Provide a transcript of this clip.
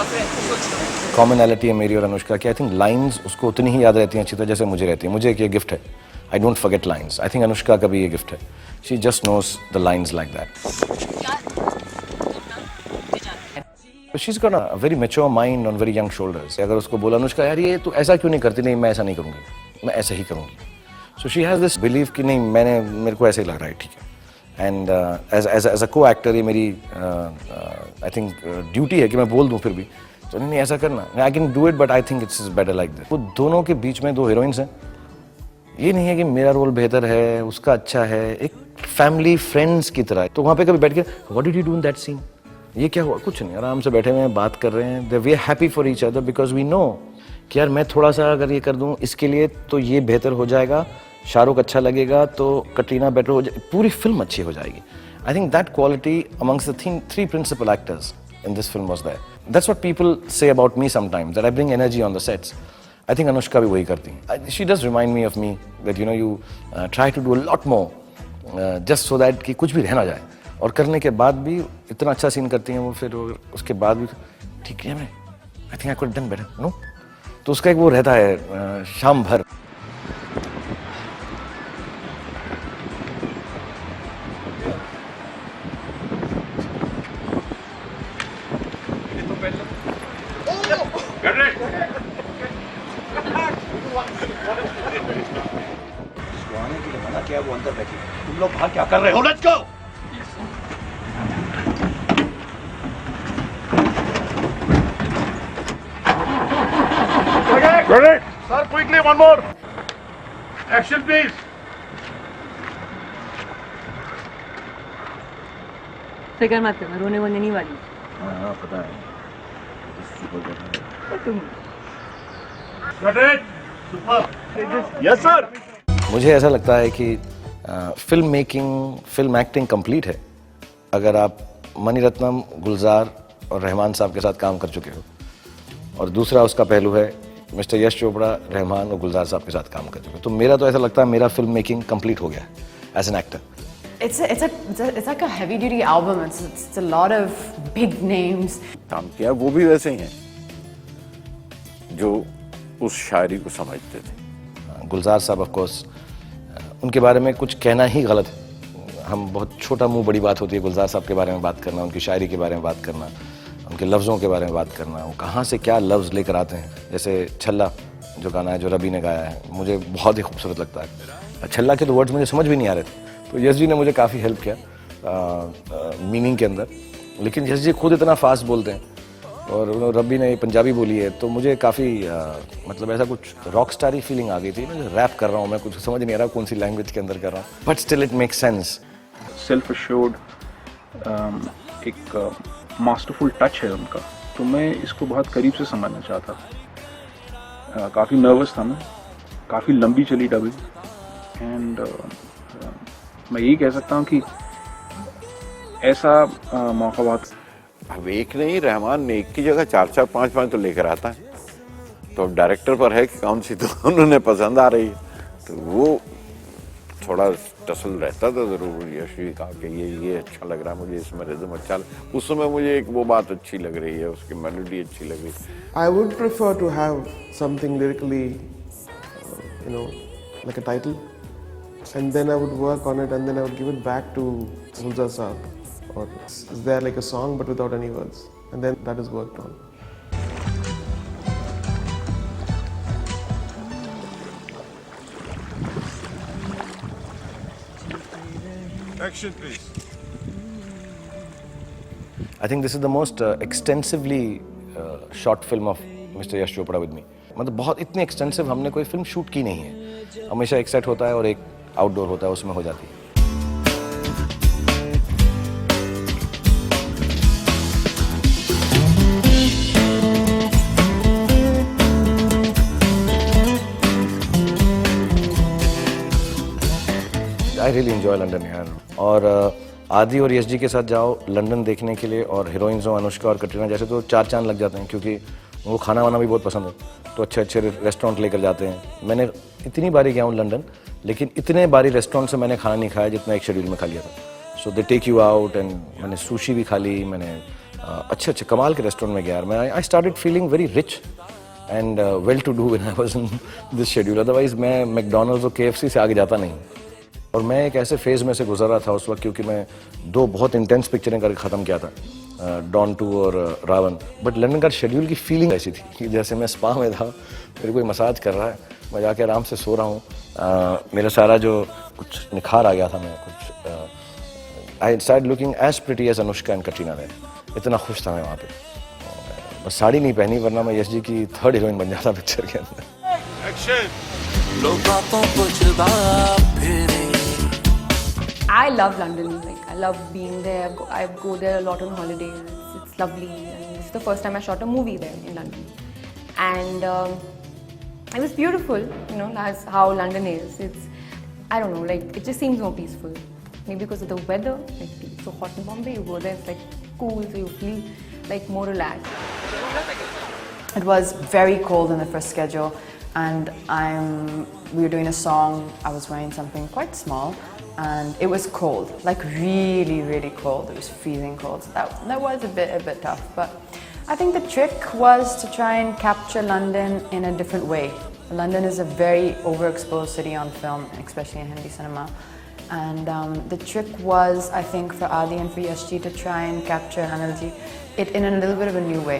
या फिर ऐसा सोच रहे हो? कॉमनैलिटी है मेरी और अनुष्का की। आई थिंक लाइंस उसको उतनी ही याद रहती हैं अच्छी तरह जैसे मुझे रहती है। मुझे एक ये गिफ्ट है, I don't forget lines. I think Anushka का भी ये गिफ्ट है, she just knows the lines like that. She is got a very mature mind on very young shoulders. अगर उसको बोला अनुष्का यार ये तू ऐसा क्यों नहीं करती, नहीं मैं ऐसा नहीं करूँगी, मैं ऐसा ही करूँगी। So she has this believe कि नहीं मेरे को ऐसे ही लग रहा है, ठीक है। एंड एज अ को एक्टर ये मेरी आई थिंक ड्यूटी है कि मैं बोल दूँ फिर भी तो नहीं ऐसा करना, I can do it but I think it's better like this. वो दोनों के बीच में दो हीरोइंस हैं, ये नहीं है कि मेरा रोल बेहतर है उसका अच्छा है, एक फैमिली फ्रेंड्स की तरह। तो वहाँ पे कभी बैठ के what did you do in that scene, ये क्या हुआ, कुछ नहीं, आराम से बैठे हुए हैं बात कर रहे हैं। We are happy for each other because we know कि यार मैं थोड़ा सा अगर ये कर दूं इसके लिए तो ये बेहतर हो जाएगा, शाहरुख अच्छा लगेगा तो कटरीना बेटर हो जाएगी, पूरी फिल्म अच्छी हो जाएगी। I think that quality amongst the three principal actors in this film was there. That's what people say about me sometimes, that I bring energy on the sets. I think Anushka भी वही करती है. She does remind me of me that you know you try to do a lot more just so that कि कुछ भी रह ना जाए, और करने के बाद भी इतना अच्छा सीन करती हैं वो, फिर उसके बाद भी ठीक है मैं I think I could have done better, no? तो उसका एक वो रहता है शाम भर। क्या वो अंदर बैठी, तुम लोग बाहर क्या कर रहे हो? Let's go. Sir quickly one more action please. फिक्र मत करना, रोने वोने नहीं वाली। हाँ पता है। Yes sir. मुझे ऐसा लगता है कि film making, film acting complete है अगर आप मणिरत्नम, गुलजार और रहमान साहब के साथ काम कर चुके हो, और दूसरा उसका पहलू है मिस्टर यश चोपड़ा, रहमान और गुलजार साहब के साथ काम कर चुके हो। तो मेरा तो ऐसा लगता है मेरा फिल्म मेकिंग कंप्लीट हो गया as an actor. It's like a heavy duty album. It's a lot of big names. काम किया वो भी वैसे ही हैं जो उस शायरी को समझते थे। गुलजार साहब ऑफ कोर्स, उनके बारे में कुछ कहना ही गलत है। हम बहुत छोटा मुंह बड़ी बात होती है गुलजार साहब के बारे में बात करना, उनकी शायरी के बारे में बात करना, उनके लफ्ज़ों के बारे में बात करना, वो कहाँ से क्या लफ्ज़ लेकर आते हैं। जैसे छल्ला जो गाना है जो रबी ने गाया है, मुझे बहुत ही खूबसूरत लगता है। छल्ला के तो वर्ड्स मुझे समझ भी नहीं आ रहे थे, तो यश जी ने मुझे काफ़ी हेल्प किया मीनिंग के अंदर। लेकिन यश जी खुद इतना फास्ट बोलते हैं और रब्बी ने पंजाबी बोली है, तो मुझे काफ़ी मतलब ऐसा कुछ रॉक स्टारी फीलिंग आ गई थी ना, जो रैप कर रहा हूँ मैं, कुछ समझ नहीं आ रहा कौन सी लैंग्वेज के अंदर कर रहा हूँ, but still it makes sense. Self assured एक मास्टरफुल टच है उनका, तो मैं इसको बहुत करीब से समझना चाहता। काफ़ी नर्वस था मैं, काफ़ी लंबी चली डबिंग, एंड मैं यही कह सकता हूँ कि ऐसा मौका बहुत। अब एक नहीं, रहमान ने एक की जगह 4-4, 5-5 तो लेकर आता है। तो अब डायरेक्टर पर है कि कौन सी तो उन्होंने पसंद आ रही है, तो वो थोड़ा टसल रहता था जरूर। यशवी कहा कि ये अच्छा लग रहा है मुझे, इसमें रिदम अच्छा उस समय मुझे एक वो बात अच्छी लग रही है, उसकी मेलोडी अच्छी लग रही है। I would prefer to have something lyrically, like a title, and then I would work on it, and then I would give it back to Gulzar Saab. Or is there like a song but without any words, and then that is worked on. Action please. I think this is the most extensively shot film of Mr. Yash Chopra with me. मतलब बहुत इतनी extensive हमने कोई film shoot की नहीं है। हमेशा एक सेट होता है और एक आउटडोर होता है, उसमें हो जाती है। आई रियली एंजॉय लंदन यार। और आदि और यश जी के साथ जाओ लंदन देखने के लिए, और हीरोइंस हो अनुष्का और कटरीना जैसे, तो 4 चांद लग जाते हैं, क्योंकि उनको खाना वाना भी बहुत पसंद है, तो अच्छे अच्छे रेस्टोरेंट लेकर जाते हैं। मैंने इतनी बारी गया हूँ लंदन, लेकिन इतने बारी रेस्टोरेंट से मैंने खाना नहीं खाया जितना एक शेड्यूल में खा लिया था। So they take you out, and मैंने सुशी भी खा ली, मैंने अच्छे अच्छे कमाल के रेस्टोरेंट में गया यार मैं. I started feeling very rich and well to do when I was in this schedule. Otherwise मैं मैकडोनल्ड्स और KFC से आगे जाता नहीं. और मैं एक ऐसे फेज़ में से गुजर रहा था उस वक्त क्योंकि मैं 2 बहुत इंटेंस पिक्चरें करके ख़त्म किया था, डॉन 2 और रावण. बट लंदन का शेड्यूल की फीलिंग ऐसी थी कि जैसे मैं स्पा में था, मेरे कोई मसाज कर रहा है, मैं जाके आराम से सो रहा हूँ. मेरा सारा जो कुछ निखार आ गया था, मैं कुछ I started looking as pretty as Anushka and Katrina Kaif. इतना खुश था मैं वहाँ पे. बस साड़ी नहीं पहनी वरना मैं यश जी की 3rd हीरोइन बन जाता पिक्चर के अंदर. I love London. Like I love being there. I go there a lot on holidays. It's lovely, and this is the first time I shot a movie there in London, and it was beautiful. You know, that's how London is. I don't know, like it just seems more peaceful. Maybe because of the weather. Like it's so hot in Bombay, you go there, it's like cool, so you feel like more relaxed. It was very cold in the first schedule, and we were doing a song. I was wearing something quite small, and it was cold, like really, really cold. It was freezing cold. So that was a bit tough. But I think the trick was to try and capture London in a different way. London is a very overexposed city on film, especially in Hindi cinema. And the trick was, I think, for Adi and for Yash Ji to try and capture Anil Ji it in a little bit of a new way.